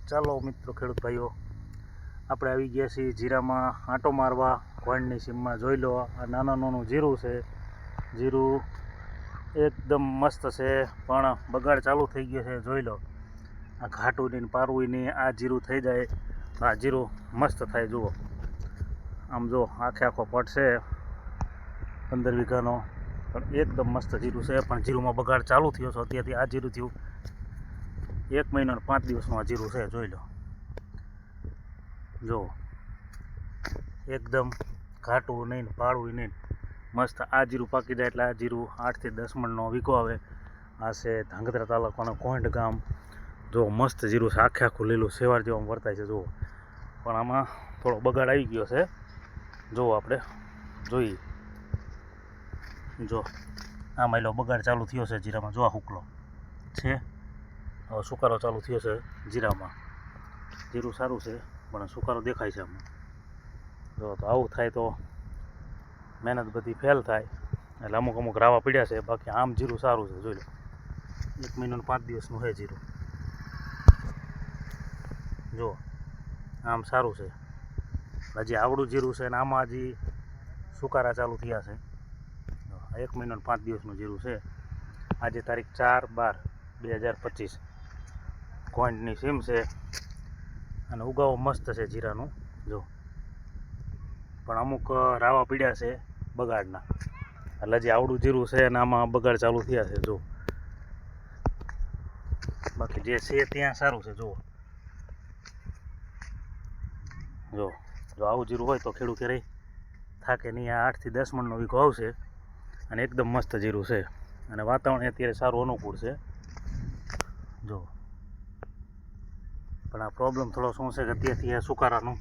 ચાલો મિત્રો ખેડૂત ભાઈઓ, આપણે આવી ગયા છીએ જીરામાં આંટો મારવા. કોઈનની સીમમાં જોઈ લો, આ નાનું નાનું જીરું છે. જીરું એકદમ મસ્ત છે, પણ બગાડ ચાલુ થઈ ગયો છે. જોઈ લો, આ ઘાટું નહીં પારવું નહીં, આ જીરું થઈ જાય. આ જીરું મસ્ત થાય. જુઓ, આમ જો આખો પટ છે 15 વીઘાનો, પણ એકદમ મસ્ત જીરું છે. પણ જીરુંમાં બગાડ ચાલુ થયો છે અત્યારથી. આ જીરું થયું 1 મહિનો અને 5 દિવસનું આ જીરું છે. જોઈ લો, જો એકદમ ઘાટું નહીં, પાળવું નહીં, મસ્ત. આ જીરું પાકી જાય એટલે આ જીરું 8 થી 10 મણનો વીઘો આવે. આ છે ધાંગધ્રા તાલુકાનું કોંઢ ગામ. જો મસ્ત જીરું છે, આખું લીલું સેવાર જેવા વર્તાય છે. જુઓ, પણ આમાં થોડો બગાડ આવી ગયો છે. જો આપણે જોઈએ, જો આ માયલો બગાડ ચાલુ થયો છે જીરામાં. જો આ હુકલો છે, હવે સુકારો ચાલુ થયો છે જીરામાં. જીરું સારું છે, પણ સુકારો દેખાય છે આમાં. જો તો આવું થાય તો મહેનત બધી ફેલ થાય. એટલે અમુક રાવા પીડ્યા છે, બાકી આમ જીરું સારું છે. જોઈ લો, 1 મહિનો અને 5 દિવસનું છે જીરું. જો આમ સારું છે. હજી આવડું જીરું છે અને આમાં હજી સુકારા ચાલુ થયા છે. 1 મહિનો અને 5 દિવસનું જીરું છે. આજે તારીખ 4/12/2025. કોઈન્ટની સીમ છે અને ઉગાવો મસ્ત છે જીરાનું. જો પણ અમુક રાવા પીડ્યા છે બગાડના, એટલે હજી આવડું જીરું છે અને આમાં બગાડ ચાલુ થયા છે. જો બાકી જે છે ત્યાં સારું છે. જુઓ, જો જો આવું જીરું હોય તો ખેડૂત રહી થાકે નહીં. આ 8 થી 10 મણનો વીઘો આવશે અને એકદમ મસ્ત જીરું છે. અને વાતાવરણ અત્યારે સારું અનુકૂળ છે. જો પણ આ પ્રોબ્લેમ થોડો શું છે કે અત્યારથી આ સુકારાનું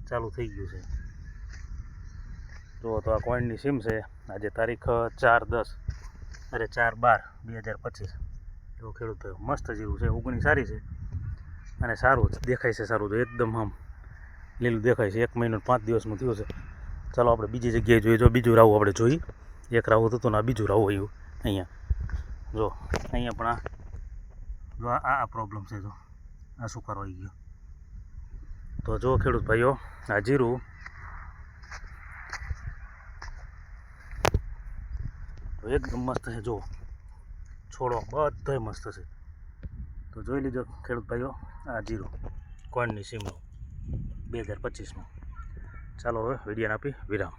ચાલુ થઈ ગયું છે. જુઓ તો આ કોઈનની સીમ છે. આજે તારીખ 4/12/2025. જો ખેડૂત થયો મસ્ત જીરું છે. ઉગણી સારી છે અને સારું દેખાય છે. સારું, જો એકદમ આમ લીલું દેખાય છે. 1 મહિનો 5 દિવસનું થયું છે. ચાલો આપણે બીજી જગ્યાએ જોઈએ. જો બીજું રાવું આપણે જોઈ. એક રાવું હતું ને આ બીજું રાવું આવ્યું અહીંયા. જો અહીંયા પણ જો આ પ્રોબ્લેમ છે. જો આ સુકારો આવી ગયો. તો જો ખેડૂત ભાઈઓ, આ જીરું તો એકદમ મસ્ત છે. જો છોડો બધાય મસ્ત છે. તો જોઈ લીધો ખેડૂત ભાઈઓ, આ જીરું કોઈનની સીમનું 2025નું. ચાલો હવે વિડીયોને આપી વિરામ.